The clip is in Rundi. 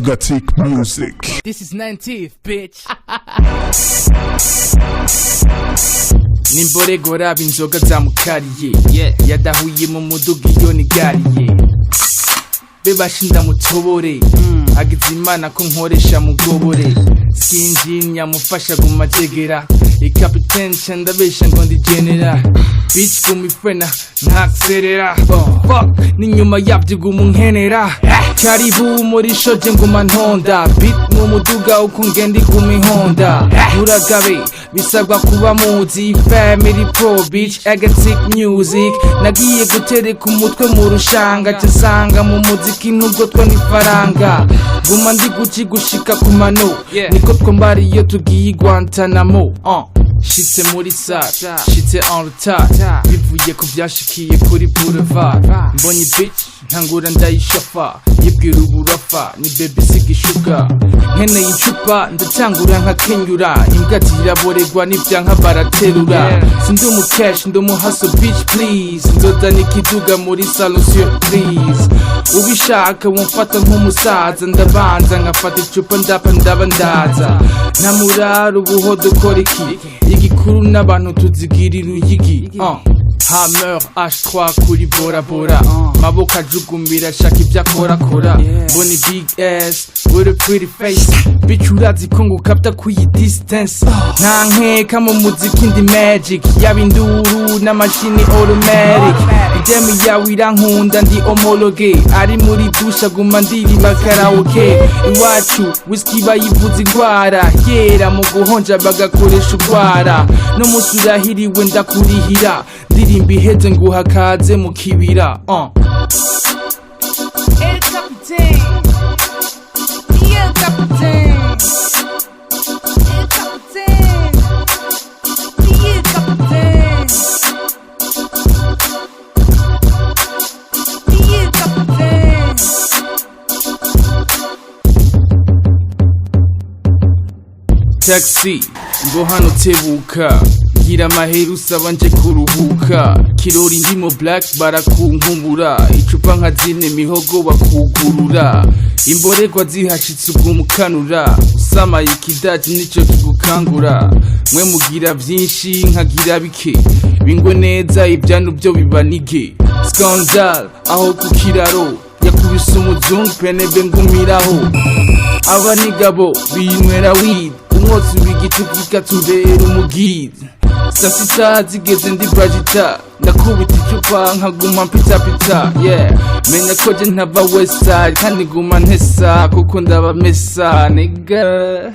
Agatic music. This is 19th, bitch. Nimborego raba inzoga zamukariye yadahuye mu muduga iyo nigariye bebasha ndamutobore agize imana ko nkoresha mugobore sinjinya mufasha gumajegera CAPITAIN candabesha ngo ndi general bitch gumifena ntakserera fuck ninyuma yavyo gumunkenera karibu muri shoje nguma ntonda beat mu muduga uko ngenda igumihonda uragabe bisabwa kuba muzi family pro bitch agatic music nagiye gutereka umutwe mu rushanga cyasanga mu muziki nubwo twa nifaranga guma ndi guci gushika ku mano niko twombari iyo tugiye Guantanamo shitse muri sat shitse en retard bivuye ku byashikiye kuri boulevard mbonye bitch ntangura ndayishafa yibwira uburafa ni baby sigishuka nkeneye icupa ndatangura nkakenyura imbwa ziraborerwa n'ibyanka baraterura sindi umucash ndi umuhaso bitch please ndoda nikiduga muri salon surprise ubishaka wumfata nk'umusaza ndabanza nkafata icupa ndaba ndaza namurara ubuhodo kora iki igikuru n'abantu tuzigirira uyigi Hammer H3 kuri bora bora maboko ajugumbira shaka ibyo akorakora mbona big ass with a pretty face bitch urazi ko ngukapta kuyi distance nta nkeka mu muziki ndi magic yabinduru n'amashini automatic idemi yawe irankunda ndi homologue ari muri dusha guma ndiriba karaoke iwacu whisky bayivuza ingwara yera mu guhonja bagakoresha urwara no musurahiriwe ndakurihira ndirimba iheze nguha kaze mu kibira El Capitán, y el Capitán, el Capitán, y el Capitán, y el Capitán. Taxi ngo hano tebuka gira amahera usaba nje kuruhuka kirori ndimo black barakunkumbura icupa nka zine mihogo bakugurura imborerwa zihashitse ubwumukanura usamaye ikidaji nico kigukangura mwe mugira byinshi nkagira bike bingwe neza ibyano byo bibanige scandal aho ku kiraro yakubise umuzungu penebe ngumiraho abanigabo binywera weed umwotsi w'igitugu gatumbera umugid sasita zigeze ndi bragita ndakubita icupa nkaguma mpita menya ko je ntava west side kandi guma ntesa kuko ndaba mesa nigga